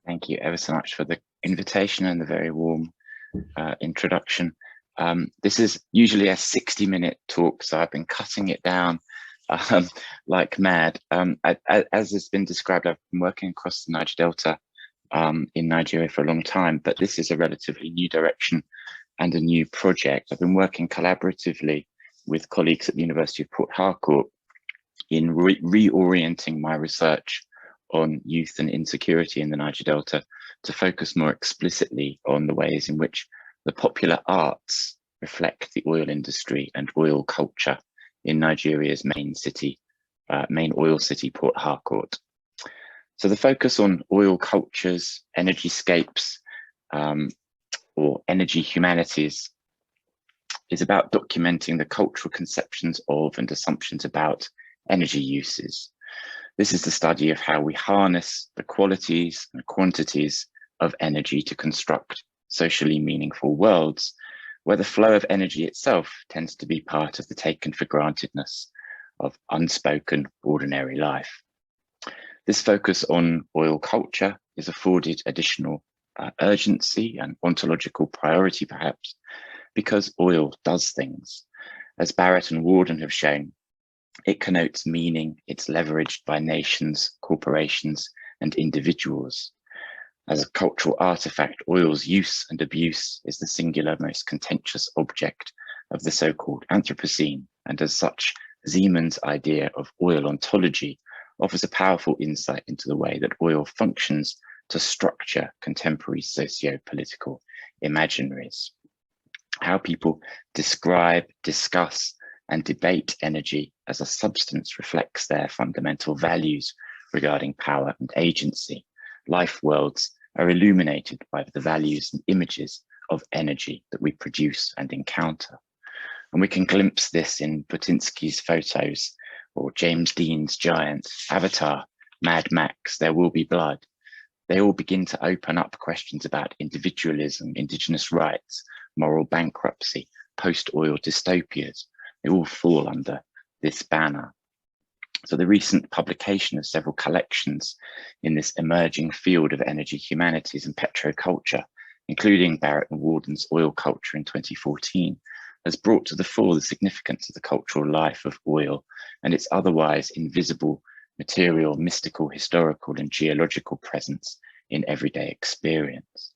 Thank you ever so much for the invitation and the very warm introduction. This is usually a 60-minute talk, so I've been cutting it down like mad. As has been described, I've been working across the Niger Delta in Nigeria for a long time, but this is a relatively new direction and a new project. I've been working collaboratively with colleagues at the University of Port Harcourt in reorienting my research on youth and insecurity in the Niger Delta to focus more explicitly on the ways in which the popular arts reflect the oil industry and oil culture in Nigeria's main oil city, Port Harcourt. So the focus on oil cultures, energyscapes, or energy humanities is about documenting the cultural conceptions of and assumptions about energy uses. This is the study of how we harness the qualities and quantities of energy to construct socially meaningful worlds, where the flow of energy itself tends to be part of the taken for grantedness of unspoken ordinary life. This focus on oil culture is afforded additional urgency and ontological priority, perhaps, because oil does things. As Barrett and Warden have shown, it connotes meaning. It's leveraged by nations, corporations, and individuals. As a cultural artifact, oil's use and abuse is the singular most contentious object of the so-called Anthropocene, and as such, Siemens' idea of oil ontology offers a powerful insight into the way that oil functions to structure contemporary socio-political imaginaries. How people describe, discuss, and debate energy as a substance reflects their fundamental values regarding power and agency. Life worlds are illuminated by the values and images of energy that we produce and encounter. And we can glimpse this in Butinsky's photos, or James Dean's Giant, Avatar, Mad Max, There Will Be Blood. They all begin to open up questions about individualism, indigenous rights, moral bankruptcy, post-oil dystopias. They all fall under this banner. So the recent publication of several collections in this emerging field of energy humanities and petroculture, including Barrett and Warden's Oil Culture in 2014, has brought to the fore the significance of the cultural life of oil and its otherwise invisible material, mystical, historical, and geological presence in everyday experience.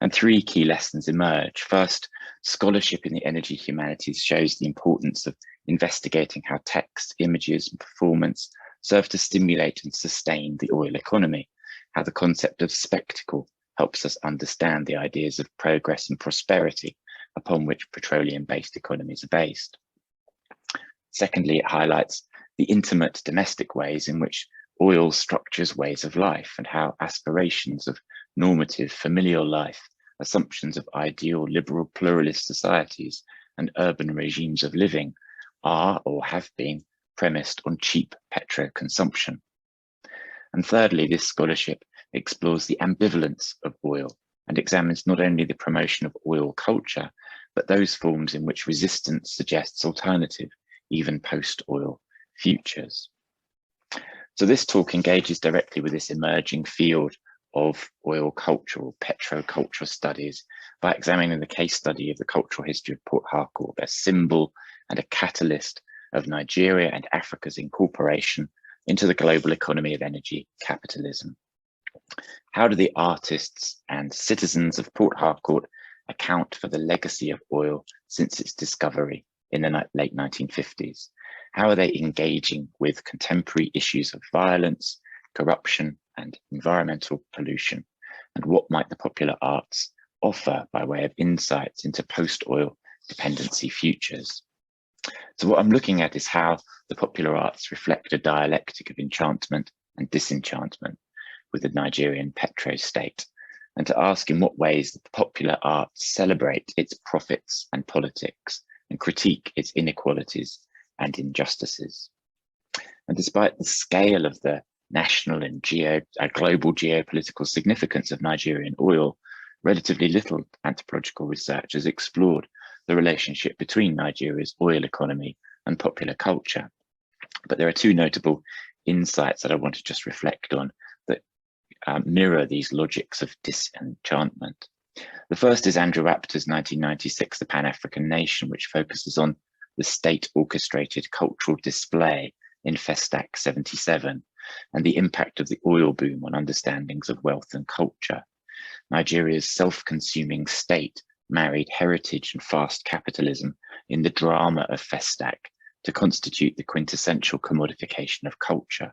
And three key lessons emerge. First, scholarship in the energy humanities shows the importance of investigating how text, images, and performance serve to stimulate and sustain the oil economy, how the concept of spectacle helps us understand the ideas of progress and prosperity upon which petroleum-based economies are based. Secondly, it highlights the intimate domestic ways in which oil structures ways of life and how aspirations of normative familial life, assumptions of ideal liberal pluralist societies and urban regimes of living are or have been premised on cheap petro consumption. And thirdly, this scholarship explores the ambivalence of oil and examines not only the promotion of oil culture, but those forms in which resistance suggests alternative, even post-oil futures. So this talk engages directly with this emerging field of oil culture or petrocultural studies by examining the case study of the cultural history of Port Harcourt, a symbol and a catalyst of Nigeria and Africa's incorporation into the global economy of energy capitalism. How do the artists and citizens of Port Harcourt account for the legacy of oil since its discovery in the late 1950s? How are they engaging with contemporary issues of violence, corruption, and environmental pollution? And what might the popular arts offer by way of insights into post-oil dependency futures? So what I'm looking at is how the popular arts reflect a dialectic of enchantment and disenchantment with the Nigerian petro state, and to ask in what ways the popular arts celebrate its profits and politics and critique its inequalities and injustices. And despite the scale of the national and global geopolitical significance of Nigerian oil, relatively little anthropological research has explored the relationship between Nigeria's oil economy and popular culture. But there are two notable insights that I want to just reflect on that mirror these logics of disenchantment. The first is Andrew Apter's 1996 The Pan-African Nation, which focuses on the state-orchestrated cultural display in Festac 77 and the impact of the oil boom on understandings of wealth and culture. Nigeria's self-consuming state married heritage and fast capitalism in the drama of Festac to constitute the quintessential commodification of culture.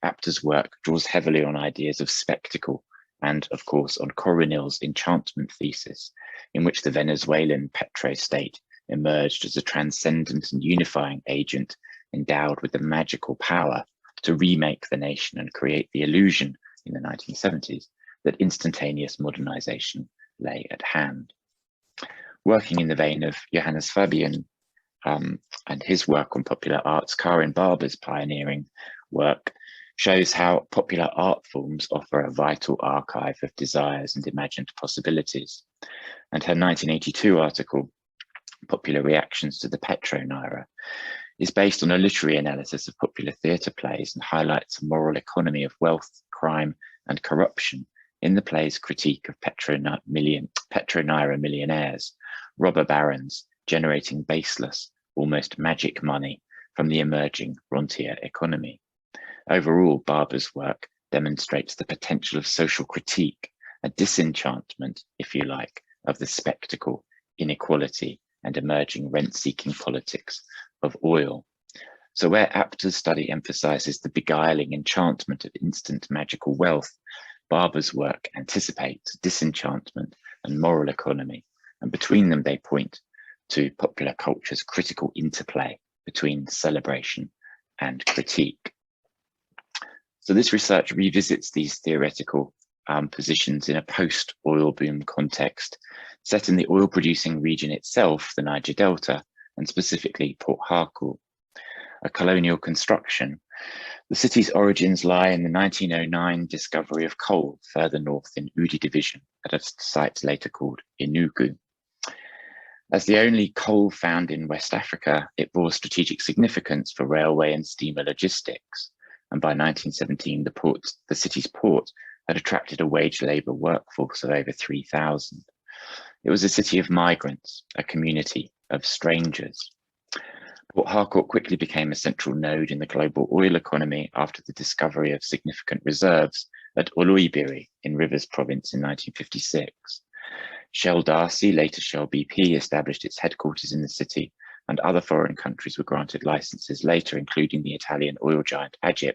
Apter's work draws heavily on ideas of spectacle and, of course, on Coronil's enchantment thesis, in which the Venezuelan petro-state emerged as a transcendent and unifying agent endowed with the magical power to remake the nation and create the illusion in the 1970s that instantaneous modernization lay at hand. Working in the vein of Johannes Fabian and his work on popular arts, Karin Barber's pioneering work shows how popular art forms offer a vital archive of desires and imagined possibilities. And her 1982 article, Popular Reactions to the Petro Naira, is based on a literary analysis of popular theatre plays and highlights a moral economy of wealth, crime, and corruption in the play's critique of Petro Naira millionaires, robber barons generating baseless, almost magic money from the emerging rentier economy. Overall, Barber's work demonstrates the potential of social critique, a disenchantment, if you like, of the spectacle, inequality, and emerging rent-seeking politics of oil. So where Apter's study emphasizes the beguiling enchantment of instant magical wealth, Barber's work anticipates disenchantment and moral economy, and between them they point to popular culture's critical interplay between celebration and critique. So this research revisits these theoretical positions in a post-oil boom context, set in the oil-producing region itself, the Niger Delta, and specifically Port Harcourt. A colonial construction, the city's origins lie in the 1909 discovery of coal further north in Udi Division at a site later called Enugu. As the only coal found in West Africa, it bore strategic significance for railway and steamer logistics. And by 1917, the city's port had attracted a wage labour workforce of over 3,000. It was a city of migrants, a community of strangers. Port Harcourt quickly became a central node in the global oil economy after the discovery of significant reserves at Oloibiri in Rivers Province in 1956. Shell Darcy, later Shell BP, established its headquarters in the city, and other foreign countries were granted licenses later, including the Italian oil giant Agip,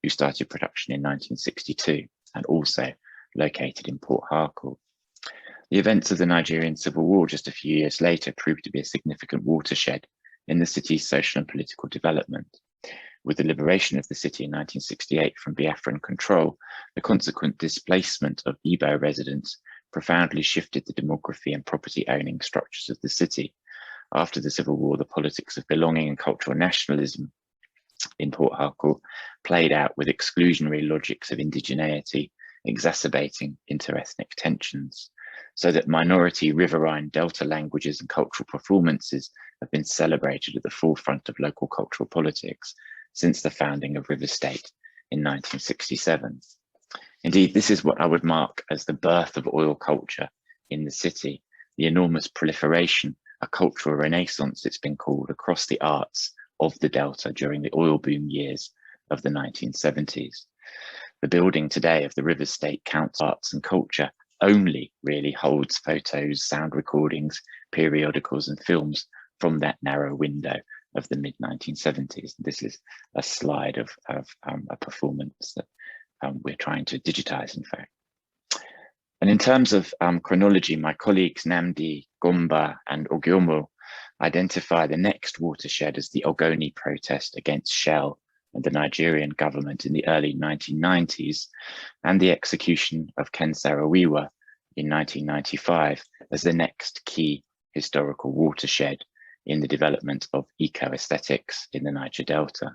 who started production in 1962 and also located in Port Harcourt. The events of the Nigerian Civil War just a few years later proved to be a significant watershed in the city's social and political development. With the liberation of the city in 1968 from Biafran control, the consequent displacement of Igbo residents profoundly shifted the demography and property owning structures of the city. After the Civil War, the politics of belonging and cultural nationalism in Port Harcourt played out with exclusionary logics of indigeneity, exacerbating interethnic tensions, so that minority riverine delta languages and cultural performances have been celebrated at the forefront of local cultural politics since the founding of River State in 1967. Indeed, this is what I would mark as the birth of oil culture in the city, the enormous proliferation, a cultural renaissance it's been called, across the arts of the Delta during the oil boom years of the 1970s. The building today of the River State Council Arts and Culture only really holds photos, sound recordings, periodicals and films from that narrow window of the mid-1970s. This is a slide of a performance that we're trying to digitize, in fact. And in terms of chronology, my colleagues Namdi, Gomba and Ogyomo identify the next watershed as the Ogoni protest against Shell and the Nigerian government in the early 1990s, and the execution of Ken Saro-Wiwa in 1995 as the next key historical watershed in the development of eco-aesthetics in the Niger Delta.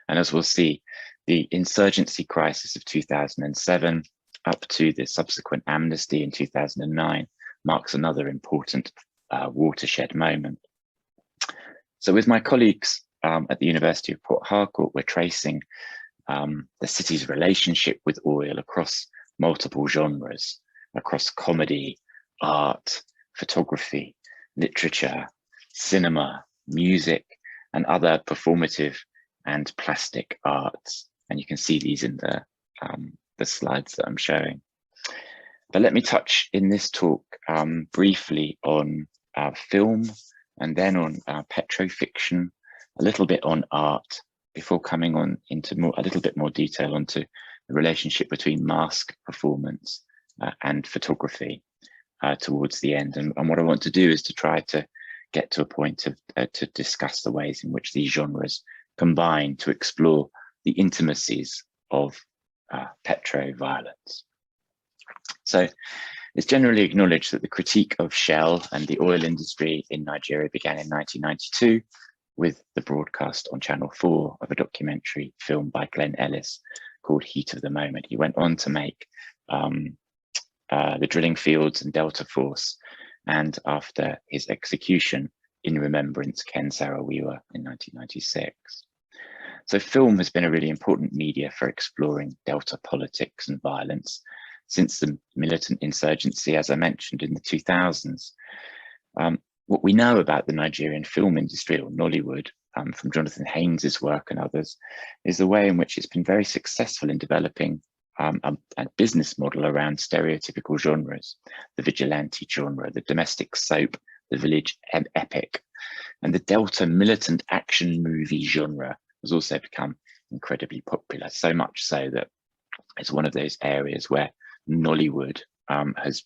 And as we'll see, the insurgency crisis of 2007 up to the subsequent amnesty in 2009 marks another important watershed moment. So with my colleagues at the University of Port Harcourt, we're tracing the city's relationship with oil across multiple genres, across comedy, art, photography, literature, cinema, music, and other performative and plastic arts. And you can see these in the slides that I'm showing. But let me touch in this talk briefly on film, and then on petrofiction, a little bit on art, before coming on into a little bit more detail onto the relationship between mask performance and photography towards the end. And what I want to do is to try to get to a point of to discuss the ways in which these genres combine to explore the intimacies of petro-violence. So it's generally acknowledged that the critique of Shell and the oil industry in Nigeria began in 1992 with the broadcast on Channel 4 of a documentary film by Glenn Ellis called Heat of the Moment. He went on to make the drilling fields and Delta Force, and after his execution, In Remembrance, Ken Saro-Wiwa in 1996. So film has been a really important media for exploring Delta politics and violence since the militant insurgency, as I mentioned, in the 2000s. What we know about the Nigerian film industry, or Nollywood, from Jonathan Haynes's work and others, is the way in which it's been very successful in developing a business model around stereotypical genres, the vigilante genre, the domestic soap, the village epic, and the Delta militant action movie genre has also become incredibly popular, so much so that it's one of those areas where Nollywood has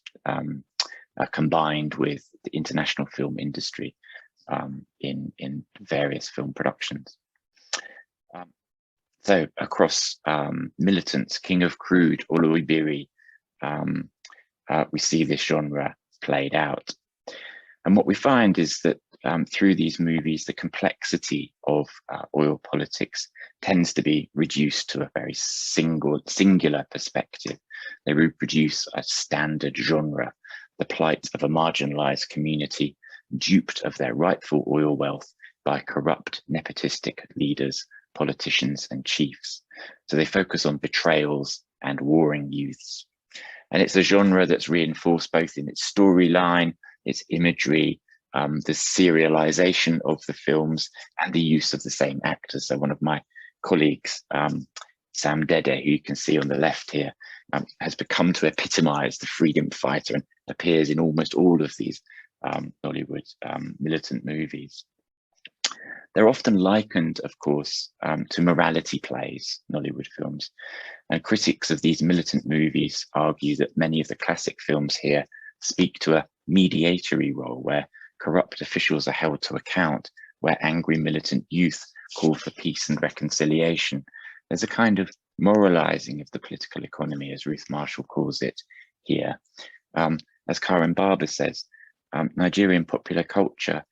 combined with the international film industry in various film productions. So across militants, King of Crude, Oloibiri, we see this genre played out. And what we find is that through these movies, the complexity of oil politics tends to be reduced to a very singular perspective. They reproduce a standard genre, the plight of a marginalized community duped of their rightful oil wealth by corrupt nepotistic leaders, politicians and chiefs. So they focus on betrayals and warring youths. And it's a genre that's reinforced both in its storyline, its imagery, the serialization of the films, and the use of the same actors. So one of my colleagues, Sam Dede, who you can see on the left here, has become to epitomize the freedom fighter and appears in almost all of these Nollywood militant movies. They're often likened, of course, to morality plays, Nollywood films, and critics of these militant movies argue that many of the classic films here speak to a mediatory role where corrupt officials are held to account, where angry militant youth call for peace and reconciliation. There's a kind of moralizing of the political economy, as Ruth Marshall calls it here. As Karen Barber says, Nigerian popular culture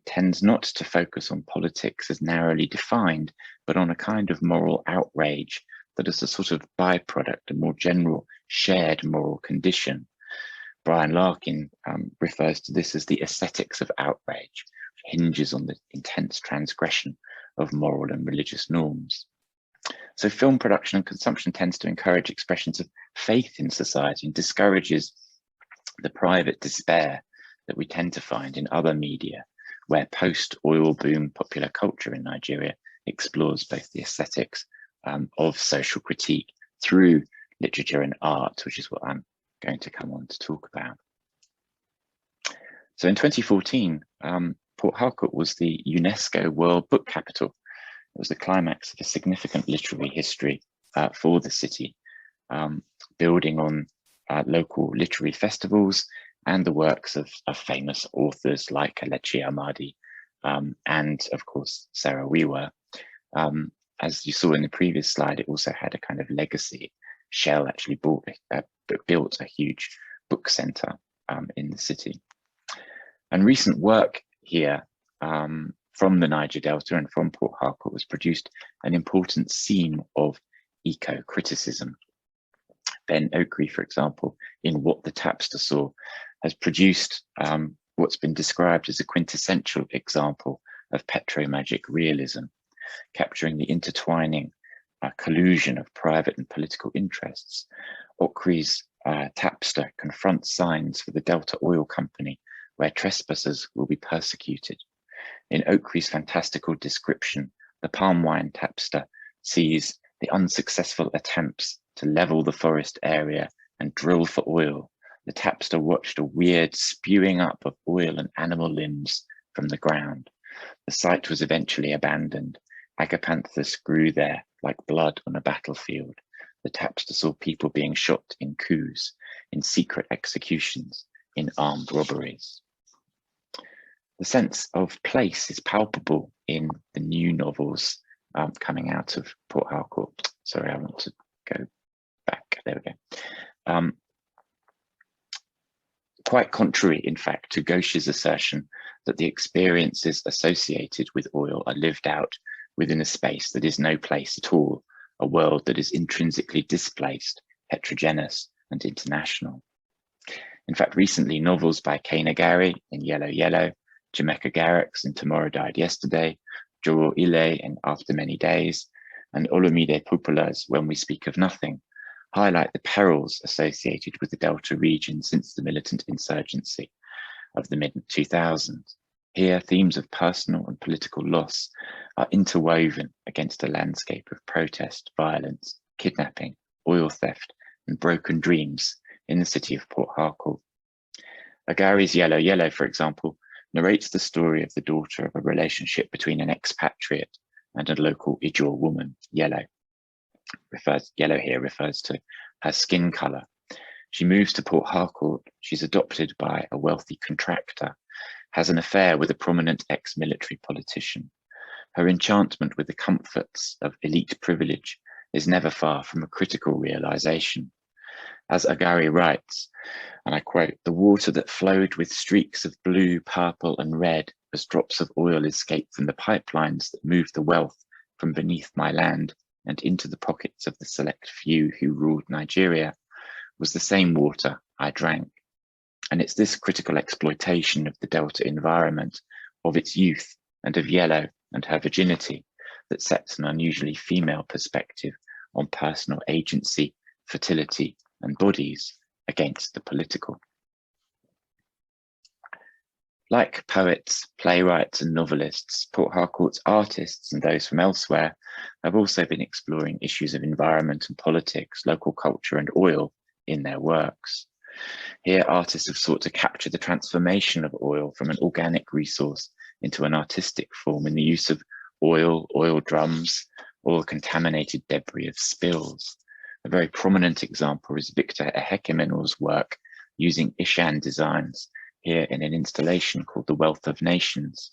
tends not to focus on politics as narrowly defined, but on a kind of moral outrage that is a sort of byproduct, a more general shared moral condition. Brian Larkin refers to this as the aesthetics of outrage, which hinges on the intense transgression of moral and religious norms. So film production and consumption tends to encourage expressions of faith in society and discourages the private despair that we tend to find in other media, where post-oil boom popular culture in Nigeria explores both the aesthetics of social critique through literature and art, which is what I'm going to come on to talk about. So in 2014, Port Harcourt was the UNESCO World Book Capital. It was the climax of a significant literary history for the city, building on local literary festivals and the works of famous authors like Kelechi Amadi and, of course, Saro-Wiwa. As you saw in the previous slide, it also had a kind of legacy. Shell actually built a huge book centre in the city. And recent work here from the Niger Delta and from Port Harcourt was produced an important scene of eco-criticism. Ben Okri, for example, in What the Tapster Saw, has produced what's been described as a quintessential example of petromagic realism, capturing the intertwining a collusion of private and political interests, Okri's tapster confronts signs for the Delta Oil Company where trespassers will be persecuted. In Okri's fantastical description, the palm wine tapster sees the unsuccessful attempts to level the forest area and drill for oil. The tapster watched a weird spewing up of oil and animal limbs from the ground. The site was eventually abandoned. Agapanthus grew there like blood on a battlefield. The tapster saw people being shot in coups, in secret executions, in armed robberies. The sense of place is palpable in the new novels coming out of Port Harcourt. Sorry, I want to go back. There we go. Quite contrary, in fact, to Ghosh's assertion that the experiences associated with oil are lived out within a space that is no place at all, a world that is intrinsically displaced, heterogeneous, and international. In fact, recently, novels by Kaina Gari in Yellow Yellow, Jamaica Garrix in Tomorrow Died Yesterday, Joro Ile in After Many Days, and Olumide Popula's When We Speak of Nothing highlight the perils associated with the Delta region since the militant insurgency of the mid-2000s. Here, themes of personal and political loss are interwoven against a landscape of protest, violence, kidnapping, oil theft, and broken dreams in the city of Port Harcourt. Agari's Yellow Yellow, for example, narrates the story of the daughter of a relationship between an expatriate and a local Ijaw woman. Yellow here refers to her skin color. She moves to Port Harcourt. She's adopted by a wealthy contractor, has an affair with a prominent ex-military politician. Her enchantment with the comforts of elite privilege is never far from a critical realization. As Agari writes, and I quote, "The water that flowed with streaks of blue, purple, and red as drops of oil escaped from the pipelines that moved the wealth from beneath my land and into the pockets of the select few who ruled Nigeria was the same water I drank." And it's this critical exploitation of the Delta environment, of its youth and of Yellow and her virginity, that sets an unusually female perspective on personal agency, fertility, and bodies against the political. Like poets, playwrights, and novelists, Port Harcourt's artists and those from elsewhere have also been exploring issues of environment and politics, local culture, and oil in their works. Here, artists have sought to capture the transformation of oil from an organic resource into an artistic form in the use of oil, oil drums, oil-contaminated debris of spills. A very prominent example is Victor Ehekemenor's work using Ishan designs, here in an installation called The Wealth of Nations,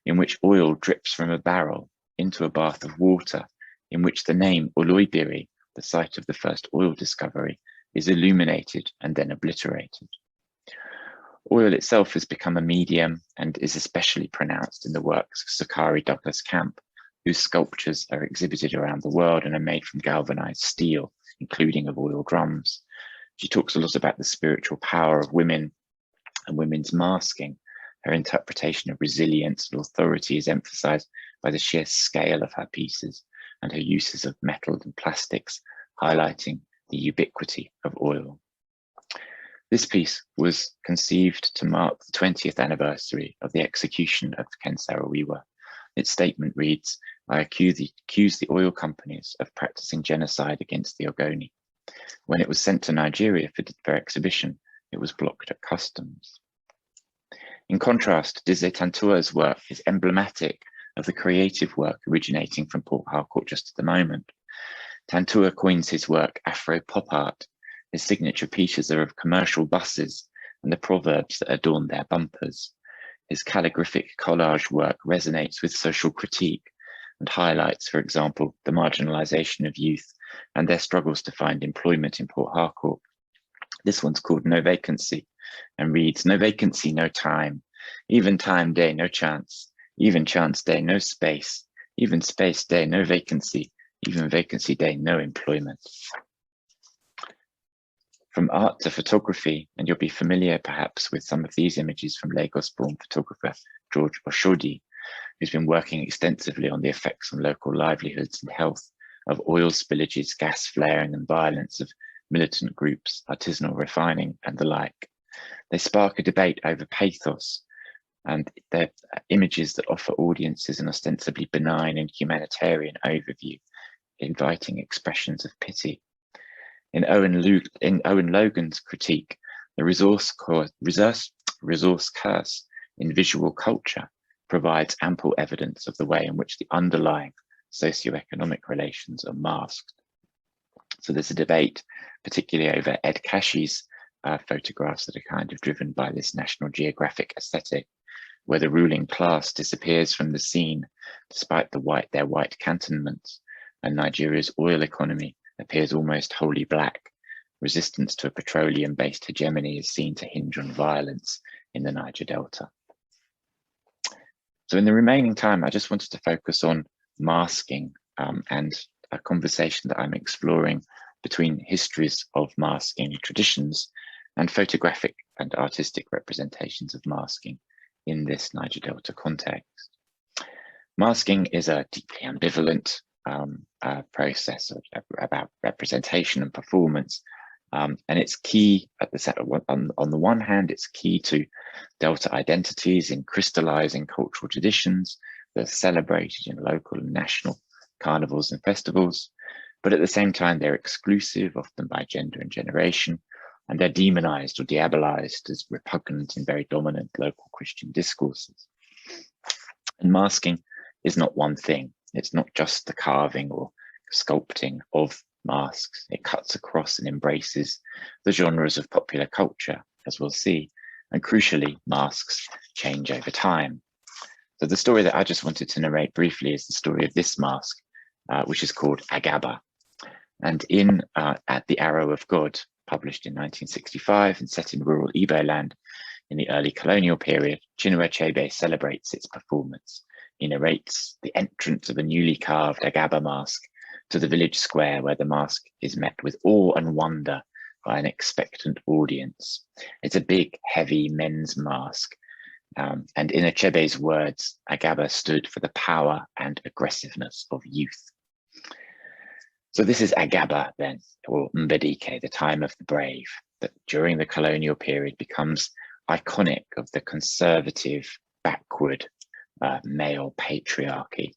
in which oil drips from a barrel into a bath of water, in which the name Oloibiri, the site of the first oil discovery, is illuminated and then obliterated. Oil itself has become a medium and is especially pronounced in the works of Sakari Douglas Camp, whose sculptures are exhibited around the world and are made from galvanized steel, including of oil drums. She talks a lot about the spiritual power of women and women's masking. Her interpretation of resilience and authority is emphasized by the sheer scale of her pieces and her uses of metal and plastics, highlighting the ubiquity of oil. This piece was conceived to mark the 20th anniversary of the execution of Ken Saro-Wiwa. Its statement reads, "I accuse the oil companies of practicing genocide against the Ogoni. When it was sent to Nigeria for exhibition, it was blocked at customs." In contrast, Dize Tantua's work is emblematic of the creative work originating from Port Harcourt just at the moment. Tantua coins his work Afro-pop art. His signature pieces are of commercial buses and the proverbs that adorn their bumpers. His calligraphic collage work resonates with social critique and highlights, for example, the marginalization of youth and their struggles to find employment in Port Harcourt. This one's called No Vacancy and reads, "No vacancy, no time. Even time day, no chance. Even chance day, no space. Even space day, no vacancy. Even vacancy day, no employment." From art to photography, and you'll be familiar perhaps with some of these images from Lagos-born photographer George Oshodi, who's been working extensively on the effects on local livelihoods and health of oil spillages, gas flaring, and violence of militant groups, artisanal refining, and the like. They spark a debate over pathos, and they're images that offer audiences an ostensibly benign and humanitarian overview, inviting expressions of pity. In Owen Logan's critique, the resource curse in visual culture provides ample evidence of the way in which the underlying socioeconomic relations are masked. So there's a debate, particularly over Ed Cashie's photographs that are kind of driven by this National Geographic aesthetic, where the ruling class disappears from the scene despite their white cantonments, and Nigeria's oil economy appears almost wholly black. Resistance to a petroleum-based hegemony is seen to hinge on violence in the Niger Delta. So in the remaining time, I just wanted to focus on masking and a conversation that I'm exploring between histories of masking traditions and photographic and artistic representations of masking in this Niger Delta context. Masking is a deeply ambivalent process about representation and performance, and it's key at the on the one hand, it's key to Delta identities in crystallizing cultural traditions that are celebrated in local and national carnivals and festivals, but at the same time, they're exclusive, often by gender and generation, and they're demonized or diabolized as repugnant in very dominant local Christian discourses. And masking is not one thing. It's not just the carving or sculpting of masks. It cuts across and embraces the genres of popular culture, as we'll see, and crucially, masks change over time. So the story that I just wanted to narrate briefly is the story of this mask, which is called Agaba. And in At the Arrow of God, published in 1965 and set in rural Igbo land in the early colonial period, Chinua Achebe celebrates its performance. He narrates the entrance of a newly carved Agaba mask to the village square, where the mask is met with awe and wonder by an expectant audience. It's a big, heavy men's mask. And in Achebe's words, Agaba stood for the power and aggressiveness of youth. So this is Agaba then, or Mbedike, the time of the brave, that during the colonial period becomes iconic of the conservative, backward male patriarchy.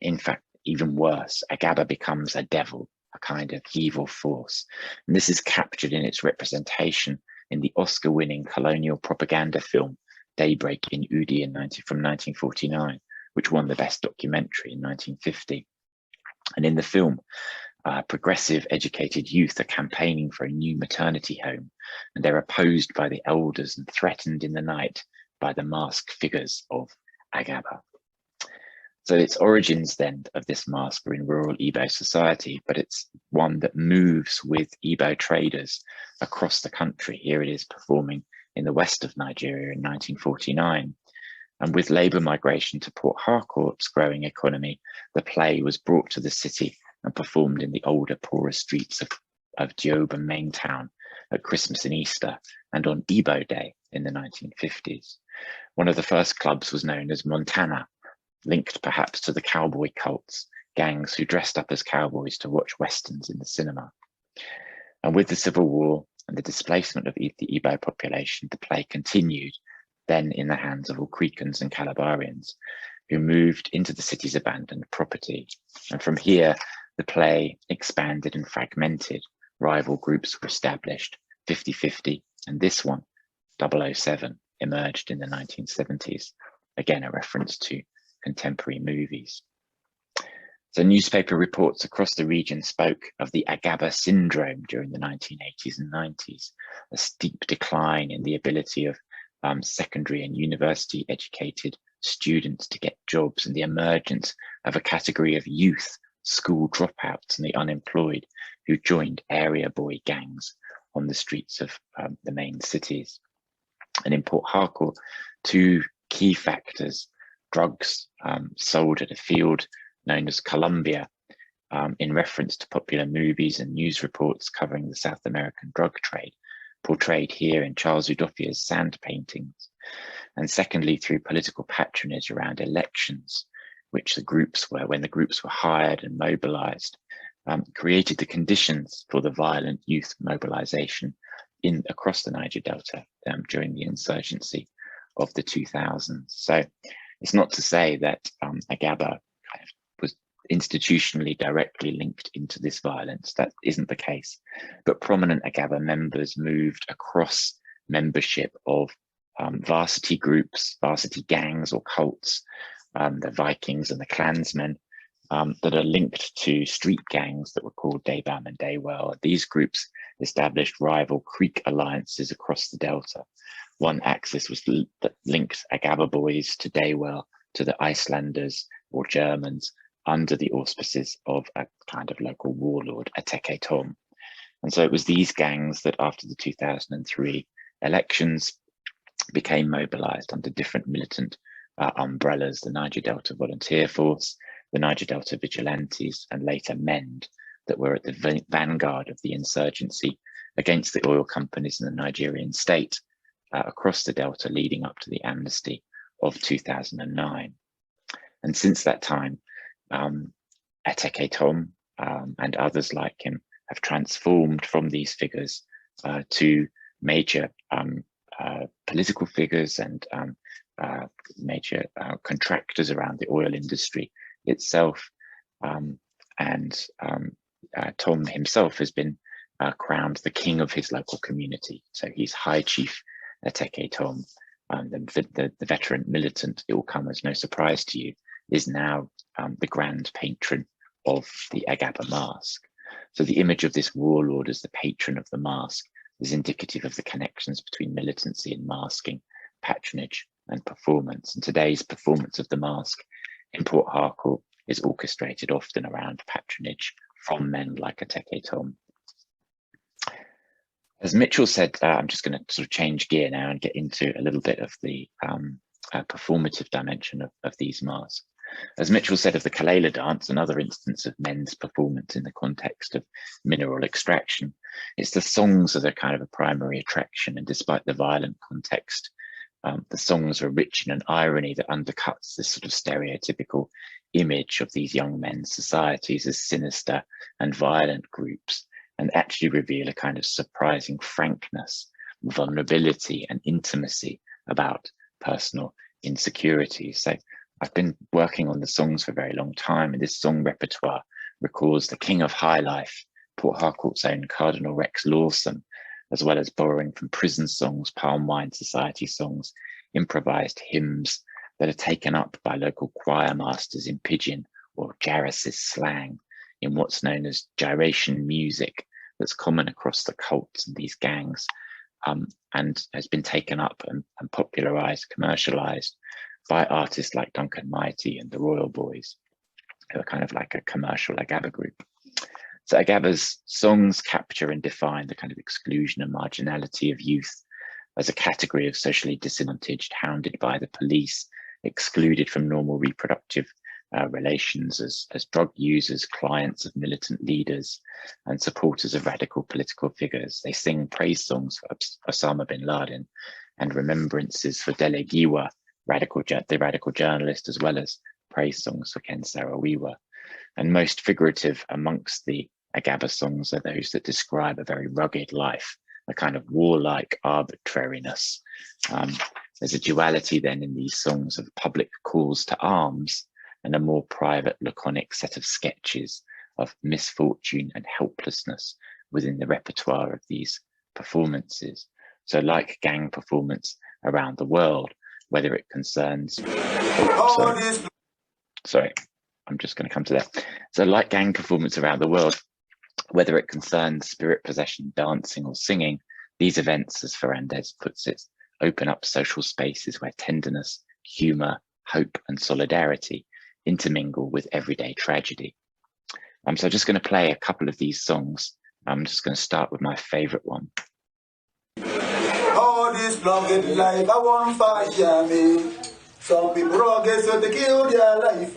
In fact, even worse, Agaba becomes a devil, a kind of evil force. And this is captured in its representation in the Oscar-winning colonial propaganda film Daybreak in Udi from 1949, which won the Best Documentary in 1950. And in the film, progressive educated youth are campaigning for a new maternity home, and they're opposed by the elders and threatened in the night by the masked figures of Agaba. So its origins then of this mask are in rural Igbo society, but it's one that moves with Igbo traders across the country. Here it is performing in the west of Nigeria in 1949. And with labour migration to Port Harcourt's growing economy, the play was brought to the city and performed in the older, poorer streets of Dioba main town at Christmas and Easter, and on Igbo Day in the 1950s. One of the first clubs was known as Montana, linked perhaps to the cowboy cults, gangs who dressed up as cowboys to watch westerns in the cinema. And with the Civil War and the displacement of the Igbo population, the play continued, then in the hands of Okrikans and Calabarians, who moved into the city's abandoned property. And from here, the play expanded and fragmented. Rival groups were established, 50-50, and this one, 007, emerged in the 1970s. Again, a reference to contemporary movies. So newspaper reports across the region spoke of the Agaba syndrome during the 1980s and 90s, a steep decline in the ability of secondary and university educated students to get jobs, and the emergence of a category of youth, school dropouts and the unemployed who joined area boy gangs on the streets of the main cities. And in Port Harcourt, two key factors: drugs sold at a field known as Columbia, in reference to popular movies and news reports covering the South American drug trade, portrayed here in Charles Udofia's sand paintings. And secondly, through political patronage around elections, which the groups were, when the groups were hired and mobilized, created the conditions for the violent youth mobilization across the Niger Delta during the insurgency of the 2000s. So it's not to say that Agaba kind of was institutionally directly linked into this violence. That isn't the case. But prominent Agaba members moved across membership of varsity groups, varsity gangs or cults, the Vikings and the Klansmen, that are linked to street gangs that were called Daybam and Daywell. These groups established rival Creek alliances across the Delta. One axis was that linked Agaba boys to Daywell, to the Icelanders or Germans, under the auspices of a kind of local warlord, Ateke Tom. And so it was these gangs that after the 2003 elections became mobilized under different militant umbrellas, the Niger Delta Volunteer Force, the Niger Delta Vigilantes, and later MEND, that were at the vanguard of the insurgency against the oil companies in the Nigerian state across the Delta, leading up to the amnesty of 2009. And since that time, Ateke Tom and others like him have transformed from these figures to major political figures and major contractors around the oil industry itself. Tom himself has been crowned the king of his local community. So he's High Chief Ateke Tom. The veteran militant, it will come as no surprise to you, is now the grand patron of the Agaba mask. So the image of this warlord as the patron of the mask is indicative of the connections between militancy and masking, patronage and performance. And today's performance of the mask in Port Harcourt is orchestrated often around patronage from men like Ateke Tom. As Mitchell said, I'm just going to sort of change gear now and get into a little bit of the performative dimension of these masks. As Mitchell said of the Kalela dance, another instance of men's performance in the context of mineral extraction, it's the songs that are kind of a primary attraction. And despite the violent context, the songs are rich in an irony that undercuts this sort of stereotypical image of these young men's societies as sinister and violent groups, and actually reveal a kind of surprising frankness, vulnerability, and intimacy about personal insecurities. So I've been working on the songs for a very long time, and this song repertoire recalls the King of High Life, Port Harcourt's own Cardinal Rex Lawson, as well as borrowing from prison songs, palm wine society songs, improvised hymns that are taken up by local choir masters in pidgin or Jarris's slang, in what's known as gyration music that's common across the cults and these gangs, and has been taken up and popularized, commercialized by artists like Duncan Mighty and the Royal Boys, who are kind of like a commercial Agaba group. So Agaba's songs capture and define the kind of exclusion and marginality of youth as a category of socially disadvantaged, hounded by the police, excluded from normal reproductive relations as drug users, clients of militant leaders, and supporters of radical political figures. They sing praise songs for Osama bin Laden and remembrances for Dele Giwa, the radical journalist, as well as praise songs for Ken Saro-Wiwa. And most figurative amongst the Agaba songs are those that describe a very rugged life, a kind of warlike arbitrariness. There's a duality then in these songs of public calls to arms and a more private, laconic set of sketches of misfortune and helplessness within the repertoire of these performances. So like gang performance around the world, whether it concerns, sorry, I'm just going to come to that. So like gang performance around the world, whether it concerns spirit possession, dancing or singing, these events, as Ferrandez puts it, open up social spaces where tenderness, humor, hope and solidarity intermingle with everyday tragedy. So I'm just going to play a couple of these songs. I'm just going to start with my favorite one. All this rugged life, I want fire me. Some people rugged so they kill their life.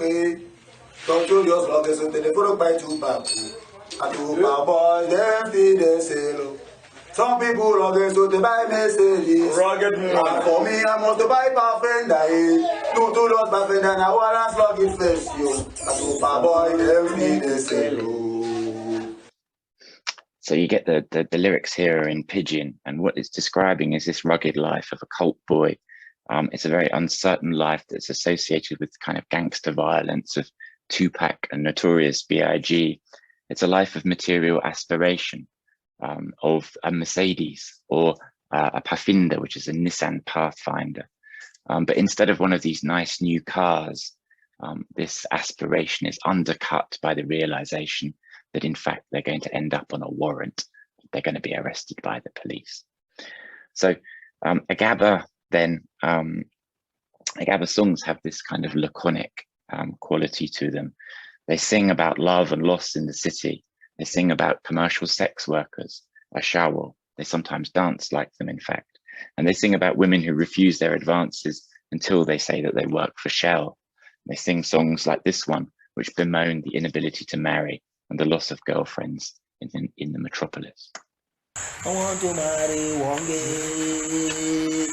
Some children rugged so they follow by two back. And two boys, them feed the sailor. Some people rugged so to buy Mercedes. Rugged man. And for me, I must buy Pathfinder. Two doors Pathfinder, now one and slug it first, yo. A super boy, them need a sell. So you get the lyrics here are in pidgin, and what it's describing is this rugged life of a cult boy. It's a very uncertain life that's associated with kind of gangster violence of Tupac and Notorious B.I.G. It's a life of material aspiration, of a Mercedes or a Pathfinder, which is a Nissan Pathfinder. But instead of one of these nice new cars, this aspiration is undercut by the realization that in fact they're going to end up on a warrant. They're going to be arrested by the police. So Agaba then, Agaba songs have this kind of laconic quality to them. They sing about love and loss in the city. They sing about commercial sex workers, ashawo. They sometimes dance like them, in fact. And they sing about women who refuse their advances until they say that they work for Shell. They sing songs like this one, which bemoan the inability to marry and the loss of girlfriends in the metropolis. I want to marry one gay,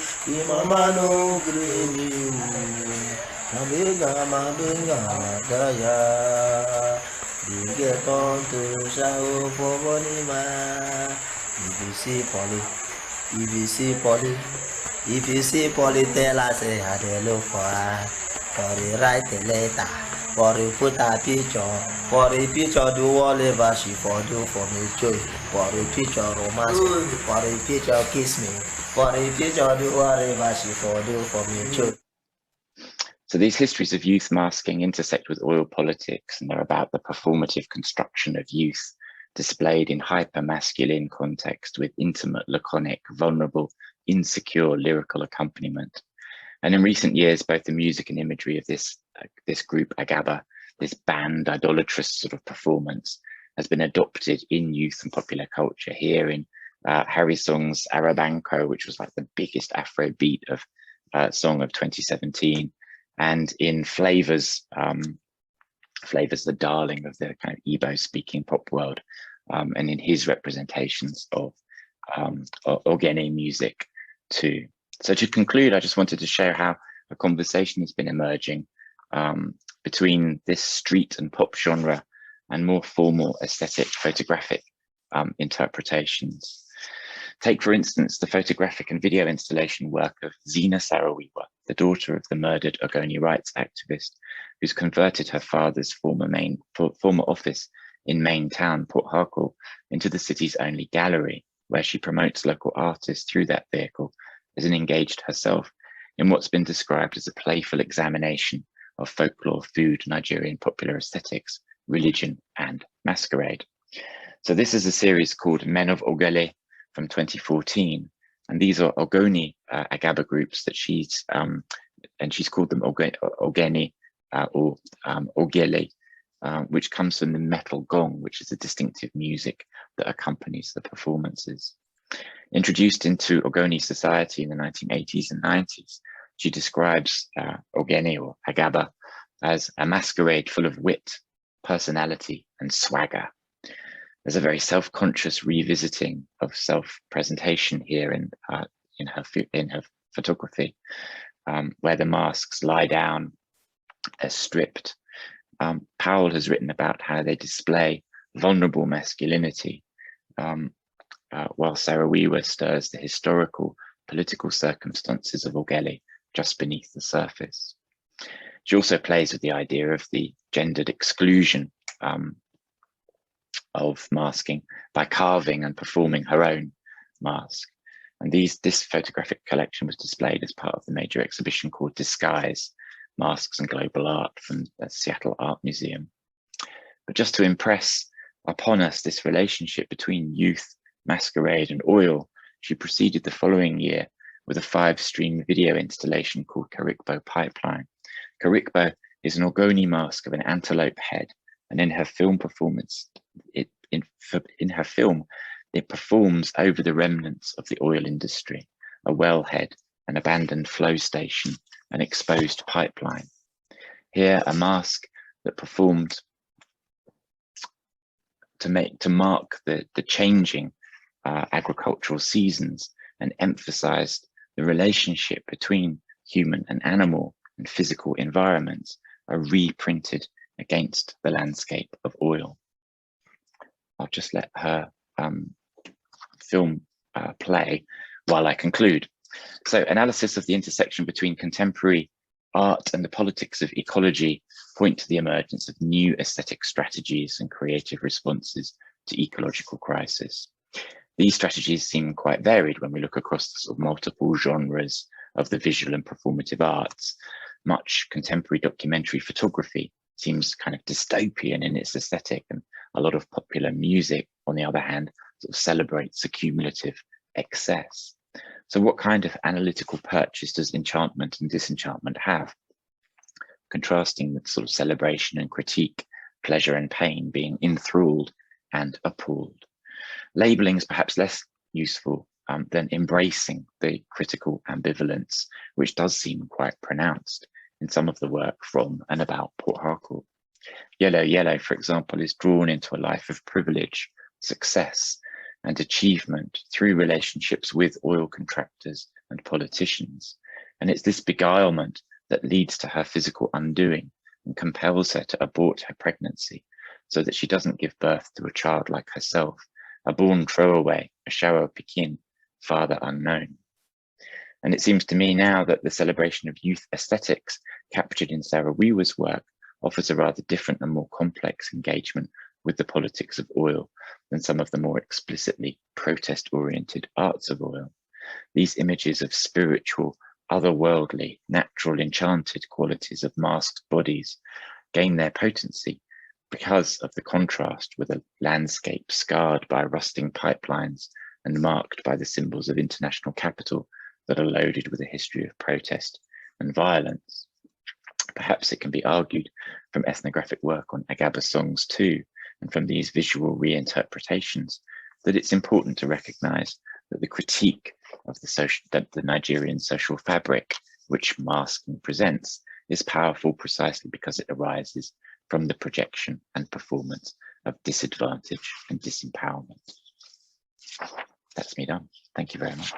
mama no green. Mabinga, daya. You get on to show for Bonima. If you see Polly, tell us how they look for her. For the write the letter, for the put a picture, for the picture do whatever she for do for me joy, for the picture romance, for the picture kiss me, for the picture do whatever she for do for me joy. So these histories of youth masking intersect with oil politics, and they're about the performative construction of youth displayed in hyper-masculine context with intimate, laconic, vulnerable, insecure lyrical accompaniment. And in recent years, both the music and imagery of this group, Agaba, this band, idolatrous sort of performance, has been adopted in youth and popular culture. Here in Harry Song's Arabanko, which was like the biggest Afrobeat of song of 2017, and in Flavor's, the darling of the kind of Igbo-speaking pop world, and in his representations of Ogene music too. So to conclude, I just wanted to show how a conversation has been emerging between this street and pop genre and more formal aesthetic photographic interpretations. Take, for instance, the photographic and video installation work of Zina Sarawiwa, the daughter of the murdered Ogoni rights activist, who's converted her father's former office in Main Town, Port Harcourt, into the city's only gallery, where she promotes local artists through that vehicle as an engaged herself in what's been described as a playful examination of folklore, food, Nigerian popular aesthetics, religion, and masquerade. So this is a series called Men of Ogele from 2014, and these are Ogoni Agaba groups that she's called them Ogeni or Ogele, which comes from the metal gong, which is a distinctive music that accompanies the performances. Introduced into Ogoni society in the 1980s and 90s, she describes Ogene or Agaba as a masquerade full of wit, personality, and swagger. There's a very self-conscious revisiting of self-presentation here in her photography, where the masks lie down as stripped. Powell has written about how they display vulnerable masculinity, while Sarawiwa stirs the historical, political circumstances of Ogele just beneath the surface. She also plays with the idea of the gendered exclusion of masking by carving and performing her own mask. And this photographic collection was displayed as part of the major exhibition called Disguise, Masks and Global Art from the Seattle Art Museum. But just to impress upon us this relationship between youth, masquerade, and oil, she proceeded the following year with a 5-stream video installation called Karikbo Pipeline. Karikbo is an Ogoni mask of an antelope head, and in her film performance, it performs over the remnants of the oil industry, a wellhead, an abandoned flow station, an exposed pipeline. Here, a mask that performed to mark the changing agricultural seasons and emphasized the relationship between human and animal and physical environments are reprinted against the landscape of oil. I'll just let her film play while I conclude. So analysis of the intersection between contemporary art and the politics of ecology point to the emergence of new aesthetic strategies and creative responses to ecological crisis. These strategies seem quite varied when we look across the sort of multiple genres of the visual and performative arts. Much contemporary documentary photography seems kind of dystopian in its aesthetic, and a lot of popular music, on the other hand, sort of celebrates accumulative excess. So what kind of analytical purchase does enchantment and disenchantment have? Contrasting with sort of celebration and critique, pleasure and pain, being enthralled and appalled. Labeling is perhaps less useful than embracing the critical ambivalence, which does seem quite pronounced in some of the work from and about Port Harcourt. Yellow Yellow, for example, is drawn into a life of privilege, success, and achievement through relationships with oil contractors and politicians. And it's this beguilement that leads to her physical undoing and compels her to abort her pregnancy so that she doesn't give birth to a child like herself, a born throwaway, a shallow Pekin, father unknown. And it seems to me now that the celebration of youth aesthetics captured in Sarah Weaver's work offers a rather different and more complex engagement with the politics of oil than some of the more explicitly protest-oriented arts of oil. These images of spiritual, otherworldly, natural, enchanted qualities of masked bodies gain their potency because of the contrast with a landscape scarred by rusting pipelines and marked by the symbols of international capital that are loaded with a history of protest and violence. Perhaps it can be argued from ethnographic work on Agaba songs too, and from these visual reinterpretations, that it's important to recognize that the critique of the Nigerian social fabric, which masking presents, is powerful precisely because it arises from the projection and performance of disadvantage and disempowerment. That's me done. Thank you very much.